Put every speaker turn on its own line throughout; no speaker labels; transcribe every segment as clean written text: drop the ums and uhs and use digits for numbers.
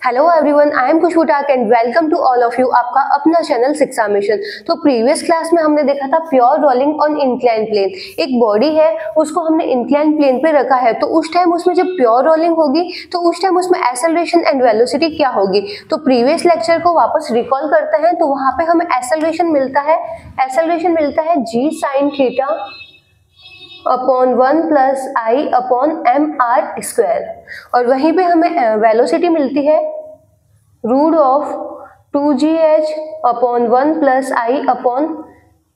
Hello everyone, I am Khushboo Tak and welcome to all of you आपका अपना channel शिक्षा mission. तो प्रीवियस क्लास में हमने देखा था pure rolling on incline plane. एक बॉडी है, उसको हमने इंक्लाइन प्लेन पे रखा है, तो उस टाइम उसमें जब प्योर रोलिंग होगी तो उस टाइम उसमें एक्सेलरेशन एंड वेलोसिटी क्या होगी। तो प्रीवियस लेक्चर को वापस रिकॉल करते हैं तो वहां पे हमें एक्सेलरेशन मिलता है g sine theta upon 1 plus I upon M R square, और वहीं पे हमें वेलोसिटी मिलती है root of 2gh upon 1 plus I upon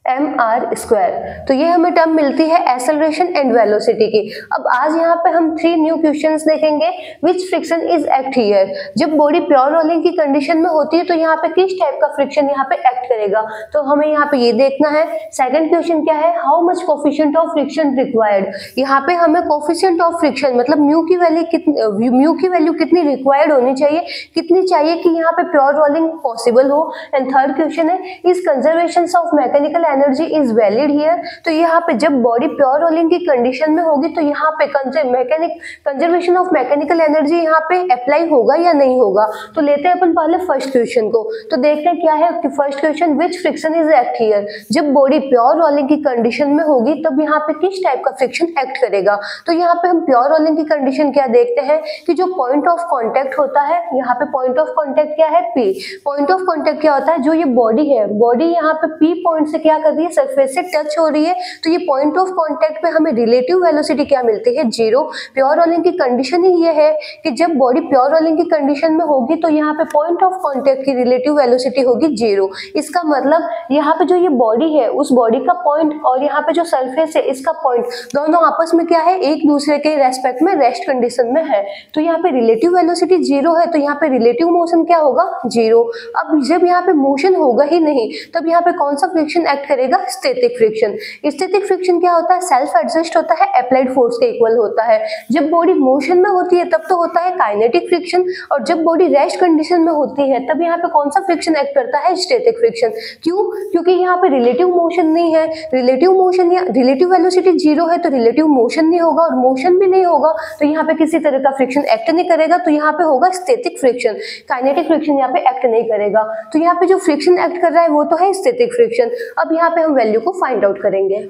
M R square. तो ये हमें टर्म मिलती है एक्सेलरेशन एंड वेलोसिटी की। अब आज यहाँ पे हम 3 न्यू क्वेश्चंस देखेंगे। विच फ्रिक्शन इज एक्ट हियर। जब बॉडी प्योर रोलिंग की कंडीशन में होती है तो यहाँ पे किस टाइप का फ्रिक्शन यहाँ पे एक्ट करेगा, तो हमें यहाँ पे ये देखना है। सेकंड क्वेश्चन क्या है, how much coefficient of friction required. यहाँ पे हमें कोफिशिएंट ऑफ फ्रिक्शन मतलब म्यू की वैल्यू कितनी रिक्वायर्ड होनी चाहिए, कितनी चाहिए कि यहाँ पे प्योर रोलिंग पॉसिबल हो। एंड थर्ड क्वेश्चन है, is conservation of mechanical energy is valid here. तो यहाँ पे जब बॉडी प्योर रोलिंग की कंडीशन में होगी तो यहाँ पे कंजर्वेशन ऑफ मैकेनिकल एनर्जी यहाँ पे अप्लाई होगा या नहीं होगा। तो लेते हैं अपन पहले फर्स्ट क्वेश्चन को, तो देखते हैं क्या है कि first question, which friction is act here. जब बॉडी प्योर रोलिंग की कंडीशन में होगी तब यहाँ पे किस टाइप का फ्रिक्शन एक्ट करेगा। तो यहाँ पे हम प्योर रोलिंग की कंडीशन क्या देखते हैं कि जो पॉइंट ऑफ कॉन्टेक्ट होता है, यहाँ पे पॉइंट ऑफ कॉन्टेक्ट क्या है, पी। पॉइंट ऑफ कॉन्टेक्ट क्या होता है, जो ये बॉडी है, बॉडी यहाँ पे पी पॉइंट से क्या कर रही है, सरफेस से टच हो रही है, तो ये पॉइंट ऑफ कांटेक्ट पे हमें रिलेटिव वेलोसिटी क्या मिलती है, जीरो। प्योर रोलिंग की कंडीशन ही ये है कि जब बॉडी प्योर रोलिंग की कंडीशन में होगी तो यहाँ पे पॉइंट ऑफ कांटेक्ट की रिलेटिव वेलोसिटी होगी जीरो। इसका मतलब यहाँ पे जो ये बॉडी है, उस बॉडी का पॉइंट और यहाँ पे जो सरफेस है इसका पॉइंट, दोनों आपस में क्या है, एक दूसरे के रेस्पेक्ट में रेस्ट कंडीशन में है। तो यहाँ पे रिलेटिव वेलोसिटी जीरो है, तो यहाँ पे रिलेटिव मोशन क्या होगा, जीरो। अब जब यहाँ पे मोशन होगा ही नहीं तब यहाँ पे कौन सा फ्रिक्शन एक्ट करेगा, स्टैटिक फ्रिक्शन। स्टैटिक फ्रिक्शन क्या होता है, सेल्फ एडजस्ट होता है, अप्लाइड फोर्स के इक्वल होता है। जब बॉडी मोशन में होती है तब तो होता है काइनेटिक फ्रिक्शन, और जब बॉडी रेस्ट कंडीशन में होती है तब यहाँ पे कौन सा फ्रिक्शन एक्ट करता है, स्टैटिक फ्रिक्शन। क्यों, क्योंकि यहाँ पे रिलेटिव मोशन नहीं है, रिलेटिव मोशन या रिलेटिव वेलोसिटी जीरो है तो रिलेटिव मोशन नहीं होगा, और मोशन भी नहीं होगा तो यहाँ पे किसी तरह का फ्रिक्शन एक्ट नहीं करेगा, तो यहाँ पे होगा स्टैटिक फ्रिक्शन। काइनेटिक फ्रिक्शन यहाँ पे एक्ट नहीं करेगा। तो यहाँ पे जो फ्रिक्शन एक्ट कर रहा है वो तो है स्टैटिक फ्रिक्शन। अब यहाँ पे हम वैल्यू को फाइंड आउट करेंगे।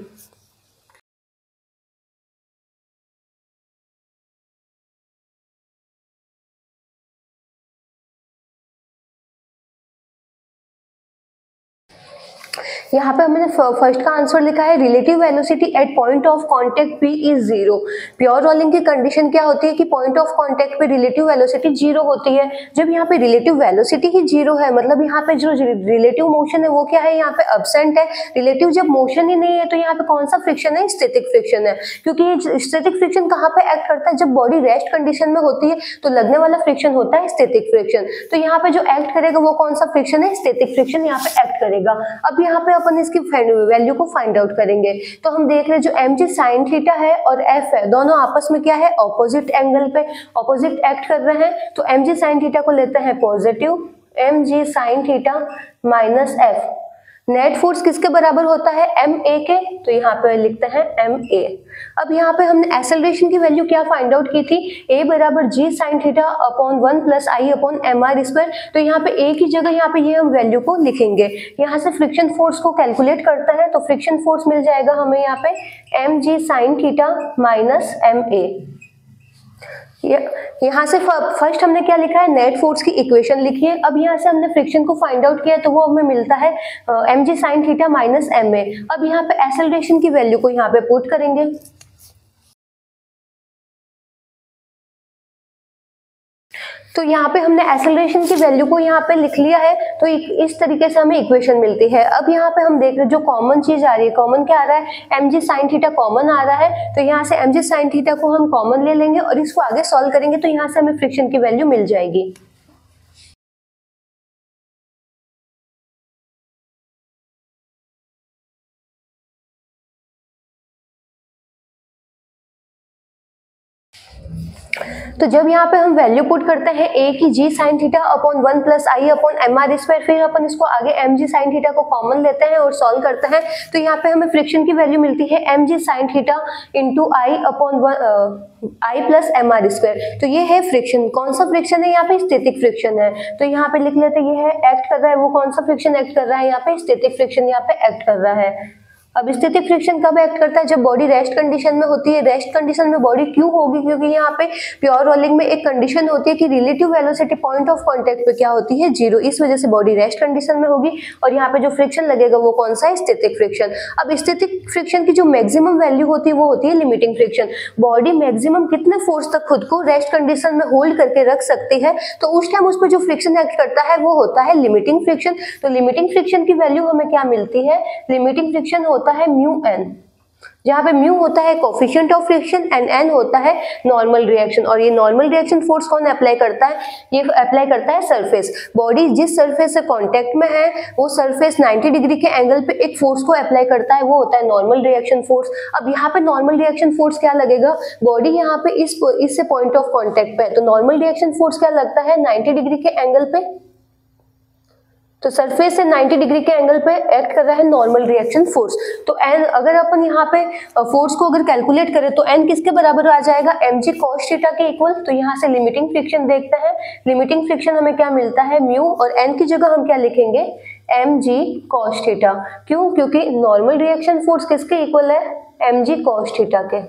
यहाँ पे हमने फर्स्ट का आंसर लिखा है, relative velocity at point of contact P is zero. Pure rolling की कंडीशन क्या होती है कि पॉइंट ऑफ कांटेक्ट पे रिलेटिव वेलोसिटी जीरो होती है। जब यहाँ पे रिलेटिव वेलोसिटी ही जीरो है मतलब यहाँ पे जो रिलेटिव मोशन है वो क्या है, यहाँ पे अब्सेंट है। रिलेटिव जब मोशन ही नहीं है तो यहाँ पे कौन सा फ्रिक्शन है, स्टैटिक फ्रिक्शन है। क्योंकि स्टैटिक फ्रिक्शन कहाँ पे एक्ट करता है, जब बॉडी रेस्ट कंडीशन में होती है तो लगने वाला फ्रिक्शन होता है स्टैटिक फ्रिक्शन। तो यहाँ पे जो एक्ट करेगा वो कौन सा फ्रिक्शन है, स्टैटिक फ्रिक्शन यहाँ पे एक्ट करेगा। अब यहाँ पे अपन इसकी वैल्यू को फाइंड आउट करेंगे। तो हम देख रहे हैं जो mg sin थीटा है और f है, दोनों आपस में क्या है, ऑपोजिट एंगल पे ऑपोजिट एक्ट कर रहे हैं। तो mg sin थीटा को लेते हैं positive, mg sin theta minus f। Net force किसके बराबर होता है, ma के, तो यहाँ पे लिखते हैं ma। अब यहाँ पे हमने एक्सेलरेशन की वैल्यू क्या फाइंड आउट की थी, a बराबर g sin theta upon 1 plus I upon M R square. तो यहाँ पे a की जगह यहाँ पे ये हम वैल्यू को लिखेंगे। यहाँ से फ्रिक्शन फोर्स को कैलकुलेट करते हैं तो फ्रिक्शन फोर्स मिल जाएगा हमें यहाँ पे mg sin theta minus ma। यहाँ से फर्स्ट हमने क्या लिखा है, नेट फोर्स की इक्वेशन लिखी है। अब यहाँ से हमने फ्रिक्शन को फाइंड आउट किया तो वो हमें मिलता है mg sin theta minus ma। अब यहाँ पे एक्सेलरेशन की वैल्यू को यहाँ पे पुट करेंगे। तो यहाँ पे हमने एक्सेलरेशन की वैल्यू को यहाँ पे लिख लिया है, तो इस तरीके से हमें इक्वेशन मिलती है। अब यहाँ पे हम देख रहे हैं जो कॉमन चीज आ रही है, कॉमन क्या आ रहा है, mg sin थीटा कॉमन आ रहा है। तो यहाँ से mg sin थीटा को हम कॉमन ले लेंगे और इसको आगे सॉल्व करेंगे तो यहाँ से हमें फ्रिक्शन की वैल्यू मिल जाएगी। तो जब यहाँ पे हम वैल्यू पुट करते हैं a की g sin theta upon 1 plus I upon M R square, फिर अपन इसको आगे mg sin थीटा को कॉमन लेते हैं और सॉल्व करते हैं, तो यहाँ पे हमें फ्रिक्शन की वैल्यू मिलती है mg sin theta into I upon I plus m are square. तो ये है फ्रिक्शन। कौन सा फ्रिक्शन है? यहाँ पे स्टैटिक फ्रिक्शन है। तो यहाँ पे लिख लेते हैं ये है एक्ट कर रहा है। वो कौन सा फ्रिक्शन एक्ट कर रहा है? यहाँ पे स्टैटिक फ्रिक्शन यहाँ पे एक्ट कर रहा है। अब स्टैटिक फ्रिक्शन कब एक्ट करता है? जब बॉडी रेस्ट कंडीशन में होती है। रेस्ट कंडीशन में बॉडी क्यों होगी? क्योंकि यहाँ पे प्योर रोलिंग में एक कंडीशन होती है कि relative velocity point of contact पे क्या होती है? 0। इस वजह से बॉडी रेस्ट कंडीशन में होगी और यहाँ पे जो फ्रिक्शन लगेगा वो कौन सा है? Static friction. अब स्टैटिक फ्रिक्शन की जो मैक्सिमम वैल्यू होती है वो होती है लिमिटिंग फ्रिक्शन। बॉडी मैक्सिमम कितने फोर्स तक खुद को रेस्ट कंडीशन में होल्ड करके रख सकती है, तो उस टाइम उस पर जो फ्रिक्शन एक्ट करता है वो होता है लिमिटिंग फ्रिक्शन। तो लिमिटिंग फ्रिक्शन की वैल्यू हमें क्या मिलती है? लिमिटिंग फ्रिक्शन होता है म्यू एन, जहाँ पे म्यू होता है coefficient of friction and N होता है नॉर्मल रिएक्शन। और ये नॉर्मल रिएक्शन फोर्स कौन अप्लाई करता है? ये अप्लाई करता है सरफेस। बॉडी जिस सरफेस से कांटेक्ट में है वो सरफेस 90 डिग्री के एंगल पे एक फोर्स को अप्लाई करता है, वो होता है नॉर्मल रिएक्शन फोर्स। अब यहाँ पे नॉर्मल रिएक्शन फोर्स क्या लगेगा? बॉडी यहाँ पे इससे पॉइंट ऑफ कॉन्टेक्ट पे है, तो नॉर्मल रिएक्शन फोर्स क्या लगता है? 90 डिग्री के एंगल पे। तो सरफेस से 90 डिग्री के एंगल पे एक्ट कर रहा है नॉर्मल रिएक्शन फोर्स। तो एन, अगर अपन यहाँ पे फोर्स को अगर कैलकुलेट करें तो एन किसके बराबर आ जाएगा? mg cos थीटा के इक्वल। तो यहाँ से लिमिटिंग फ्रिक्शन देखते हैं। लिमिटिंग फ्रिक्शन हमें क्या मिलता है? म्यू, और एन की जगह हम क्या लिखेंगे? mg cos theta. क्यों? क्योंकि नॉर्मल रिएक्शन फोर्स किसके इक्वल है? mg cos थीटा के।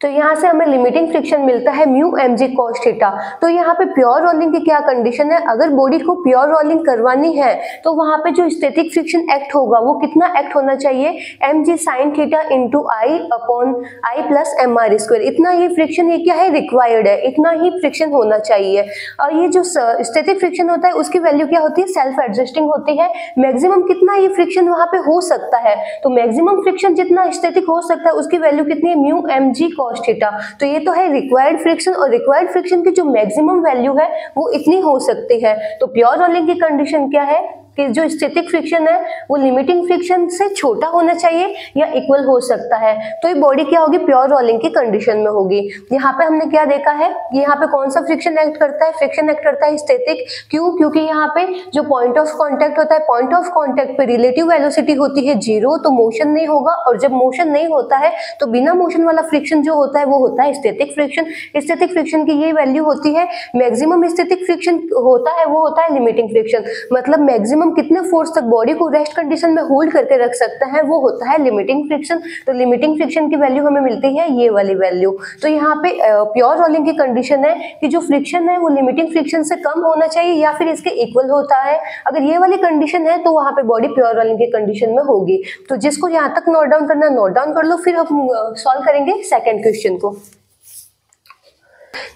तो यहाँ से हमें लिमिटिंग फ्रिक्शन मिलता है म्यू mg cos थीटा। तो यहाँ पे प्योर रोलिंग की क्या कंडीशन है? अगर बॉडी को प्योर रोलिंग करवानी है तो वहाँ पे जो स्टैटिक फ्रिक्शन एक्ट होगा वो कितना एक्ट होना चाहिए? mg sin theta into I upon I plus m are square. इतना ये फ्रिक्शन, ये क्या है? रिक्वायर्ड है, इतना ही फ्रिक्शन होना चाहिए। और ये जो स्टैटिक फ्रिक्शन होता है उसकी वैल्यू क्या होती है? सेल्फ एडजस्टिंग होती है। मैक्सिमम कितना ये फ्रिक्शन वहाँ पे हो सकता है? तो मैक्सिमम फ्रिक्शन जितना स्टैटिक हो सकता है उसकी वैल्यू कितनी है? Mu mg cos theta. तो ये तो है रिक्वायर्ड फ्रिक्शन, और रिक्वायर्ड फ्रिक्शन की जो मैक्सिमम वैल्यू है वो इतनी हो सकती है। तो प्योर रोलिंग की कंडीशन क्या है कि जो स्टैटिक फ्रिक्शन है वो लिमिटिंग फ्रिक्शन से छोटा होना चाहिए या इक्वल हो सकता है। तो ये बॉडी क्या होगी? प्योर रोलिंग की कंडीशन में होगी। यहाँ पे हमने क्या देखा है? यहाँ पे कौन सा फ्रिक्शन एक्ट करता है? फ्रिक्शन एक्ट करता है स्टैटिक। क्यों? क्योंकि यहाँ पे जो पॉइंट ऑफ कांटेक्ट होता है, पॉइंट ऑफ कांटेक्ट पे रिलेटिव वेलोसिटी होती है 0, तो मोशन नहीं होगा। और जब मोशन नहीं होता है तो बिना मोशन वाला फ्रिक्शन जो होता है वो होता है स्टैटिक फ्रिक्शन। स्टैटिक फ्रिक्शन की ये वैल्यू होती है, मैक्सिमम स्टैटिक फ्रिक्शन होता है वो होता है लिमिटिंग फ्रिक्शन। मतलब मैक्सिमम कितने फोर्स तक बॉडी को रेस्ट कंडीशन में होल्ड करके रख सकता है वो होता है लिमिटिंग फ्रिक्शन। तो लिमिटिंग फ्रिक्शन की वैल्यू हमें मिलती है ये वाली वैल्यू। तो यहाँ पे प्योर रोलिंग की कंडीशन है कि जो फ्रिक्शन है वो लिमिटिंग फ्रिक्शन से कम होना चाहिए या फिर इसके इक्वल होता है। अगर ये वाली कंडीशन है तो वहाँ पे बॉडी प्योर रोलिंग की कंडीशन में होगी। तो जिसको यहाँ तक नोट डाउन करना नोट डाउन कर लो, फिर हम सॉल्व करेंगे सेकेंड क्वेश्चन को।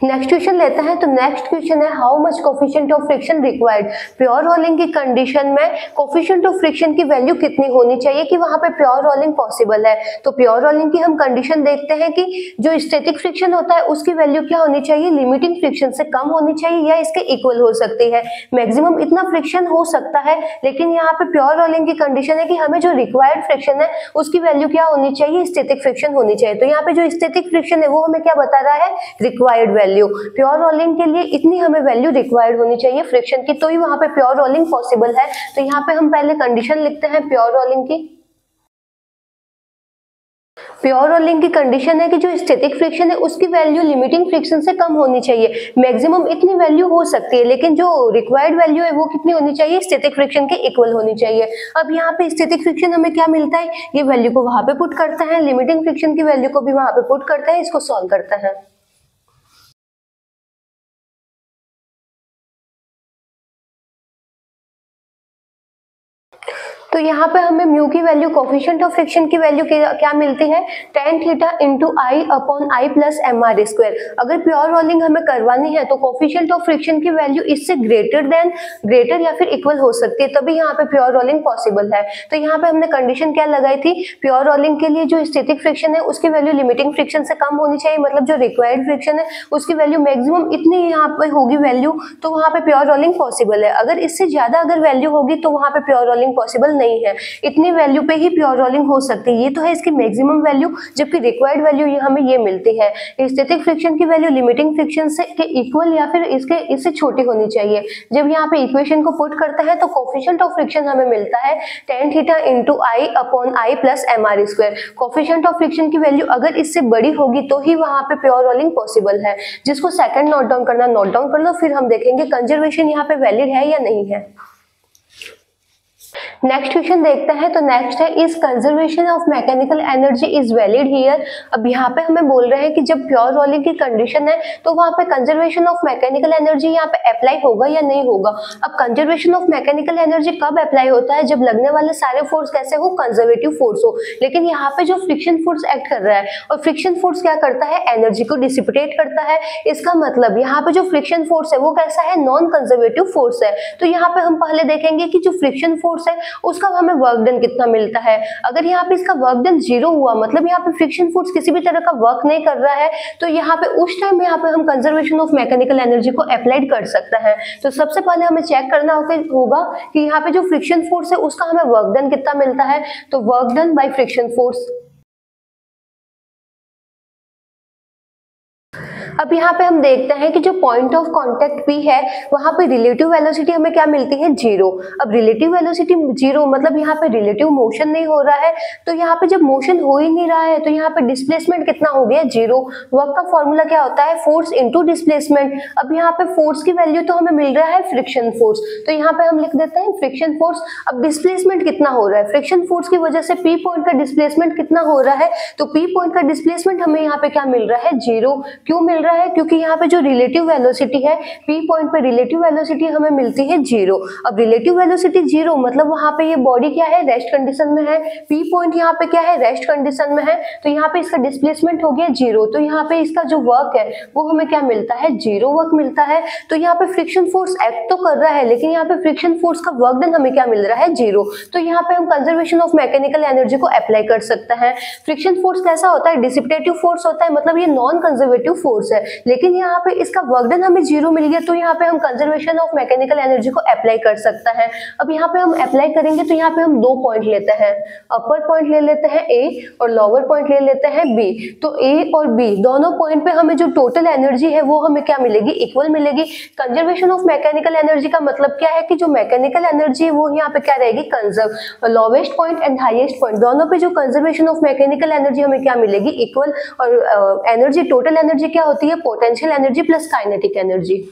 नेक्स्ट क्वेश्चन लेते हैं। तो नेक्स्ट क्वेश्चन है how much coefficient of friction required. Pure rolling की कंडीशन में कोफिशिएंट ऑफ फ्रिक्शन की वैल्यू कितनी होनी चाहिए कि वहां पे प्योर रोलिंग पॉसिबल है? तो प्योर रोलिंग की हम कंडीशन देखते हैं कि जो स्टैटिक फ्रिक्शन होता है उसकी वैल्यू क्या होनी चाहिए? लिमिटिंग फ्रिक्शन से कम होनी चाहिए या इसके इक्वल हो सकती है। मैक्सिमम इतना फ्रिक्शन हो सकता है, लेकिन यहाँ पे प्योर रोलिंग की कंडीशन है कि हमें जो रिक्वायर्ड फ्रिक्शन है उसकी वैल्यू क्या होनी चाहिए? स्टैटिक फ्रिक्शन होनी चाहिए। तो यहाँ पे जो स्टैटिक फ्रिक्शन है वो हमें क्या बता रहा है? Required value. प्योर रोलिंग के लिए इतनी हमें वैल्यू रिक्वायर्ड होनी चाहिए फ्रिक्शन की, तो ही वहां पे प्योर रोलिंग पॉसिबल है। तो यहाँ पे हम पहले कंडीशन लिखते हैं प्योर रोलिंग की। प्योर रोलिंग की कंडीशन है कि जो स्टैटिक फ्रिक्शन है उसकी वैल्यू लिमिटिंग फ्रिक्शन से कम होनी चाहिए। मैक्सिमम इतनी वैल्यू हो सकती है, लेकिन जो रिक्वायर्ड वैल्यू है वो कितनी होनी चाहिए? स्टैटिक फ्रिक्शन के इक्वल होनी चाहिए। अब यहाँ पे स्टैटिक फ्रिक्शन हमें क्या मिलता है? ये वैल्यू को वहां पे पुट करते हैं, लिमिटिंग फ्रिक्शन की वैल्यू को भी वहां पे पुट करते हैं, इसको सॉल्व करते हैं। तो यहाँ पे हमें म्यू की वैल्यू, कोफिशिएंट ऑफ फ्रिक्शन की वैल्यू क्या मिलती है? tan theta into I upon I plus m are square. अगर प्योर रोलिंग हमें करवानी है तो कोफिशिएंट ऑफ फ्रिक्शन की वैल्यू इससे ग्रेटर या फिर इक्वल हो सकती है, तभी यहाँ पे प्योर रोलिंग पॉसिबल है। तो यहाँ पे हमने कंडीशन क्या लगाई थी? प्योर रोलिंग के लिए जो स्टैटिक फ्रिक्शन है उसकी वैल्यू लिमिटिंग फ्रिक्शन से कम होनी चाहिए, मतलब जो रिक्वायर्ड फ्रिक्शन है उसकी वैल्यू मैक्सिमम इतनी यहाँ पे होगी वैल्यू, तो वहाँ पे प्योर रोलिंग पॉसिबल है। अगर इससे ज्यादा अगर वैल्यू होगी तो वहाँ पे प्योर रोलिंग पॉसिबल नहीं है, इतनी वैल्यू पे ही प्योर रोलिंग हो सकती है। ये तो है इसकी मैक्सिमम वैल्यू, जबकि रिक्वायर्ड वैल्यू हमें ये मिलती है। स्टैटिक फ्रिक्शन की वैल्यू लिमिटिंग फ्रिक्शन से के इक्वल या फिर इससे छोटी होनी चाहिए। जब यहाँ पे इक्वेशन को पुट करते हैं तो कोफिशिएंट ऑफ फ्रिक्शन हमें मिलता है tan theta into I upon I plus mr square. Coefficient of friction की वैल्यू अगर इससे बड़ी होगी तो ही वहां पे प्योर रोलिंग पॉसिबल है। जिसको सेकंड नोट डाउन करना नोट डाउन कर लो, फिर हम देखेंगे कंजर्वेशन यहाँ पे वैलिड है या नहीं है। नेक्स्ट क्वेश्चन देखते हैं। तो नेक्स्ट है, is conservation of mechanical energy is valid here. अब यहाँ पे हमें बोल रहे हैं कि जब प्योर रोलिंग की कंडीशन है तो वहां पे कंजर्वेशन ऑफ मैकेनिकल एनर्जी यहाँ पे अप्लाई होगा या नहीं होगा। अब कंजर्वेशन ऑफ मैकेनिकल एनर्जी कब अप्लाई होता है, जब लगने वाले सारे फोर्स कैसे हो, कंजर्वेटिव फोर्स हो। लेकिन यहाँ पे जो फ्रिक्शन फोर्स एक्ट कर रहा है, और फ्रिक्शन फोर्स क्या करता है, एनर्जी को डिसिपिटेट करता है। इसका मतलब यहाँ पे जो फ्रिक्शन फोर्स है वो कैसा है, नॉन कंजर्वेटिव फोर्स है। तो यहाँ पे हम पहले देखेंगे कि जो फ्रिक्शन फोर्स है उसका हमें वर्क डन कितना मिलता है। अगर यहाँ पे इसका वर्क डन 0 हुआ, मतलब यहाँ पे फ्रिक्शन फोर्स किसी भी तरह का वर्क नहीं कर रहा है, तो यहाँ पे उस टाइम यहाँ पे हम कंजर्वेशन ऑफ मैकेनिकल एनर्जी को अप्लाइड कर सकते हैं। तो सबसे पहले हमें चेक करना होगा कि यहाँ पे जो फ्रिक्शन फोर्स है उसका हमें वर्क डन कितना मिलता है। तो work done by friction force. अब यहाँ पे हम देखते हैं कि जो पॉइंट ऑफ कांटेक्ट P है वहां पे रिलेटिव वेलोसिटी हमें क्या मिलती है, 0। अब रिलेटिव वेलोसिटी 0 मतलब यहाँ पे रिलेटिव मोशन नहीं हो रहा है। तो यहाँ पे जब मोशन हो ही नहीं रहा है तो यहाँ पे डिस्प्लेसमेंट कितना हो गया, 0। वर्क का फॉर्मूला क्या होता है, फोर्स इंटू डिस्प्लेसमेंट। अब यहाँ पे फोर्स की वैल्यू तो हमें मिल रहा है फ्रिक्शन फोर्स, तो यहाँ पे हम लिख देते हैं फ्रिक्शन फोर्स। अब डिस्प्लेसमेंट कितना हो रहा है, फ्रिक्शन फोर्स की वजह से P पॉइंट का डिस्प्लेसमेंट कितना हो रहा है, तो P पॉइंट का डिस्प्लेसमेंट हमें यहाँ पे क्या मिल रहा है, 0। क्यों मिल रहा है, क्योंकि यहाँ पे जो रिलेटिव वेलोसिटी है, P पॉइंट पे रिलेटिव वेलोसिटी हमें मिलती है 0। अब रिलेटिव वेलोसिटी 0 मतलब वहां पे ये बॉडी क्या है, रेस्ट कंडीशन में है। P पॉइंट यहाँ पे क्या है, रेस्ट कंडीशन में है, तो यहाँ पे इसका डिस्प्लेसमेंट हो गया 0। तो यहाँ पे इसका जो वर्क है वो हमें क्या मिलता है, 0 वर्क मिलता है। तो यहाँ पे फ्रिक्शन फोर्स एक्ट तो कर रहा है, लेकिन यहाँ पे फ्रिक्शन फोर्स का वर्क डन हमें क्या मिल रहा है, 0। तो यहाँ पे हम कंजर्वेशन ऑफ मैकेनिकल एनर्जी को अप्लाई कर सकते हैं। फ्रिक्शन फोर्स कैसा होता है, डिसिपिटेटिव फोर्स होता है, मतलब ये नॉन कंजर्वेटिव फोर्स है। लेकिन यहाँ पे इसका वर्क डन हमें 0 मिल गया, तो यहाँ पे हम कंजर्वेशन ऑफ मैकेनिकल एनर्जी को अप्लाई कर सकते हैं। अब यहाँ पे हम अप्लाई करेंगे तो यहाँ पे हम 2 पॉइंट लेते हैं, अपर पॉइंट ले लेते हैं A और लोअर पॉइंट ले लेते हैं B। तो A और B दोनों पॉइंट पे हमें जो टोटल एनर्जी है वो हमें क्या मिलेगी, इक्वल मिलेगी। कंजर्वेशन ऑफ मैकेनिकल एनर्जी का मतलब क्या है कि जो मैकेनिकल एनर्जी है वो यहाँ पे क्या रहेगी, conserve. Lowest point and highest point दोनों पे जो कंजर्वेशन ऑफ मैकेनिकल एनर्जी हमें क्या मिलेगी, इक्वल। और एनर्जी, टोटल एनर्जी क्या होती है, potential energy plus kinetic energy.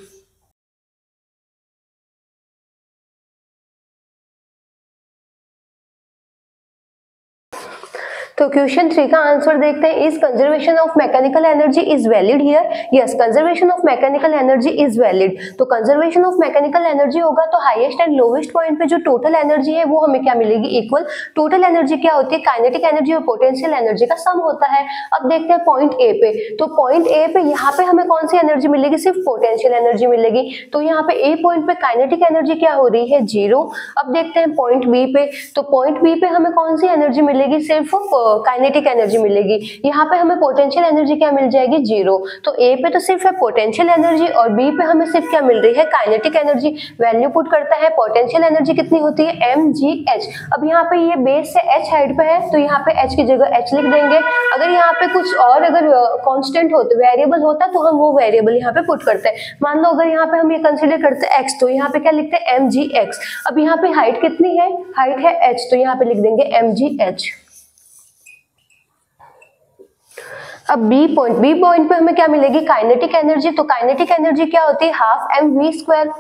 तो क्वेश्चन 3 का आंसर देखते हैं, is conservation of mechanical energy is valid here. Yes, conservation of mechanical energy is valid. तो कंजर्वेशन ऑफ मैकेनिकल एनर्जी होगा तो हाईएस्ट एंड लोवेस्ट पॉइंट पे जो टोटल एनर्जी है वो हमें क्या मिलेगी, इक्वल। टोटल एनर्जी क्या होती है, काइनेटिक एनर्जी और पोटेंशियल एनर्जी का सम होता है। अब देखते हैं पॉइंट ए पे, तो पॉइंट ए पे यहाँ पे हमें कौन सी एनर्जी मिलेगी, सिर्फ पोटेंशियल एनर्जी मिलेगी। तो यहाँ पे ए पॉइंट पे काइनेटिक एनर्जी क्या हो रही है, 0। अब देखते हैं पॉइंट बी पे, तो पॉइंट बी पे हमें कौन सी एनर्जी मिलेगी, सिर्फ काइनेटिक एनर्जी मिलेगी। यहाँ पे हमें पोटेंशियल एनर्जी क्या मिल जाएगी, 0। तो ए पे तो सिर्फ है पोटेंशियल एनर्जी और बी पे हमें सिर्फ क्या मिल रही है, काइनेटिक एनर्जी। वैल्यू पुट करता है, पोटेंशियल एनर्जी कितनी होती है, mgh। अब यहाँ पे ये बेस से h हाइट पे है तो यहाँ पे h की जगह h लिख देंगे। अगर यहाँ पे कुछ और अगर कांस्टेंट होता, वेरिएबल होता तो हम वो वेरिएबल यहाँ पे पुट करते हैं। मान लो अगर यहाँ पे हम ये कंसीडर करते हैं x, तो यहाँ पे क्या लिखते हैं, mgx। अब यहाँ पे हाइट कितनी है, हाइट है h, तो यहाँ पे लिख देंगे mgh। अब बी पॉइंट पे हमें क्या मिलेगी, काइनेटिक एनर्जी। तो काइनेटिक एनर्जी क्या होती है, हाफ mv²।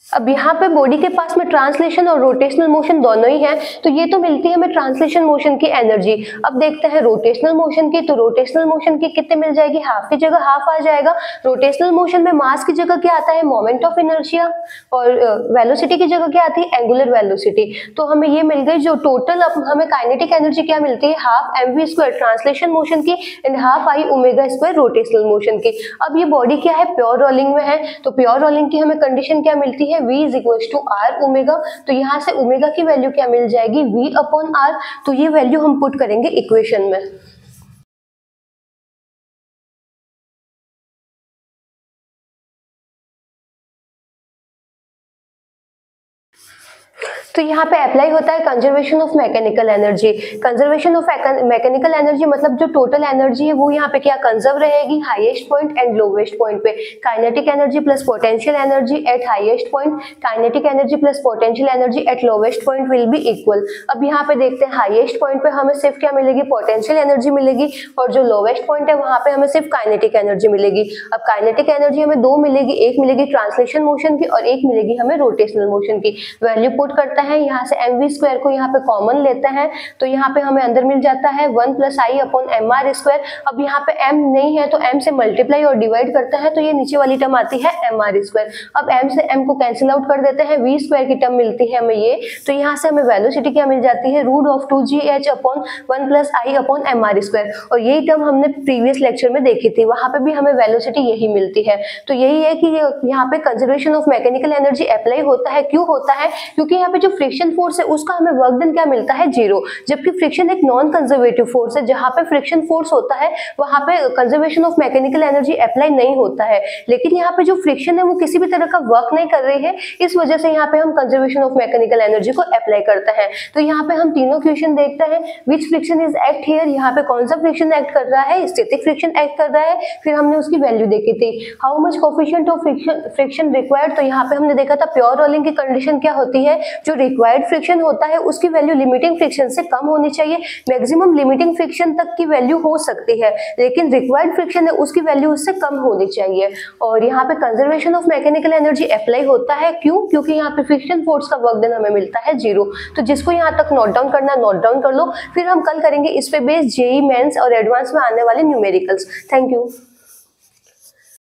अब यहाँ पे बॉडी के पास में ट्रांसलेशन और रोटेशनल मोशन दोनों ही हैं, तो ये तो मिलती है हमें ट्रांसलेशन मोशन की एनर्जी। अब देखते हैं रोटेशनल मोशन की, तो रोटेशनल मोशन की कितने मिल जाएगी, हाफ की जगह हाफ आ जाएगा। रोटेशनल मोशन में मास की जगह क्या आता है, मोमेंट ऑफ इनर्शिया, और वेलोसिटी की जगह क्या आती है, एंगुलर वेलोसिटी। तो हमें ये मिल गई जो टोटल। अब हमें काइनेटिक एनर्जी क्या मिलती है, हाफ mv² ट्रांसलेशन मोशन की and half i⍵² rotational motion की। अब ये बॉडी क्या है, प्योर रोलिंग में है, तो प्योर रोलिंग की हमें कंडीशन क्या मिलती है, v = r ω। तो यहाँ से ओमेगा की वैल्यू क्या मिल जाएगी, v/r। तो ये वैल्यू हम पुट करेंगे इक्वेशन में। तो यहाँ पे अप्लाई होता है conservation of mechanical energy. Conservation of mechanical energy मतलब जो टोटल एनर्जी है वो यहाँ पे क्या कंजर्व रहेगी, highest point and lowest point पे। Kinetic energy plus potential energy at highest point, kinetic energy plus potential energy at lowest point will be equal. अब यहाँ पे देखते हैं हाईएस्ट पॉइंट पे हमें सिर्फ क्या मिलेगी, पोटेंशियल एनर्जी मिलेगी, और जो लोवेस्ट पॉइंट है वहां पे हमें सिर्फ काइनेटिक एनर्जी मिलेगी। अब काइनेटिक एनर्जी हमें दो मिलेगी, एक मिलेगी ट्रांसलेशन मोशन की और एक मिलेगी हमें रोटेशनल मोशन की। वैल्यू पुट करता है, यहाँ से mv² को यहाँ पे कॉमन लेते हैं तो यहाँ पे हमें अंदर मिल जाता है 1 + I/mr²। अब यहाँ पे m नहीं है तो m से मल्टीप्लाई और डिवाइड करता है तो ये नीचे वाली टर्म आती है mr²। अब m से m को कैंसिल आउट कर देते हैं, v² की टर्म मिलती है हमें ये, तो यहाँ से हमें वेलोसिटी क्या मिल जाती है, √2gh/1 + I/mr²। और यही टर्म हमने प्रीवियस लेक्चर में देखी थी, वहां पे भी हमें वेलोसिटी यही मिलती है। तो यही है कि यहाँ पे conservation of mechanical energy apply होता है। क्यों होता है, क्योंकि यहाँ पे जो फ्रिक्शन फोर्स है उसका हमें वर्क डन क्या मिलता है, 0। जबकि फ्रिक्शन एक नॉन कंजर्वेटिव फोर्स है, जहाँ पे फ्रिक्शन फोर्स होता है वहां पे conservation of mechanical energy apply नहीं होता है। लेकिन यहाँ पे जो फ्रिक्शन है वो किसी भी तरह का वर्क नहीं कर रही है, इस वजह से यहाँ पे हम कंजर्वेशन ऑफ मैकेनिकल एनर्जी को अप्लाई करते हैं। तो यहाँ पे हम तीनों क्वेश्चन देखते हैं, विच फ्रिक्शन इज एक्ट हियर, यहाँ पे कौन सा फ्रिक्शन एक्ट कर रहा है, स्टैटिक फ्रिक्शन एक्ट कर रहा है, फिर हमने उसकी वैल्यू देखी थी। How much coefficient of friction required, तो यहाँ पे हमने देखा था प्योर रोलिंग की कंडीशन क्या होती है, जो रिक्वायर्ड फ्रिक्शन होता है उसकी वैल्यू लिमिटिंग फ्रिक्शन से कम होनी चाहिए। मैक्सिमम लिमिटिंग फ्रिक्शन तक की वैल्यू हो सकती है, लेकिन रिक्वायर्ड फ्रिक्शन है उसकी वैल्यू उससे कम होनी चाहिए। और यहाँ पे conservation of mechanical energy apply होता है, क्यों, क्योंकि यहाँ पे फ्रिक्शन फोर्स का वर्क डन हमें मिलता है 0। तो जिसको यहाँ तक नोट डाउन करना नोट डाउन कर लो, फिर हम कल करेंगे इस पे बेस जेईई मेंस और एडवांस में आने वाले न्यूमेरिकल्स। Thank you.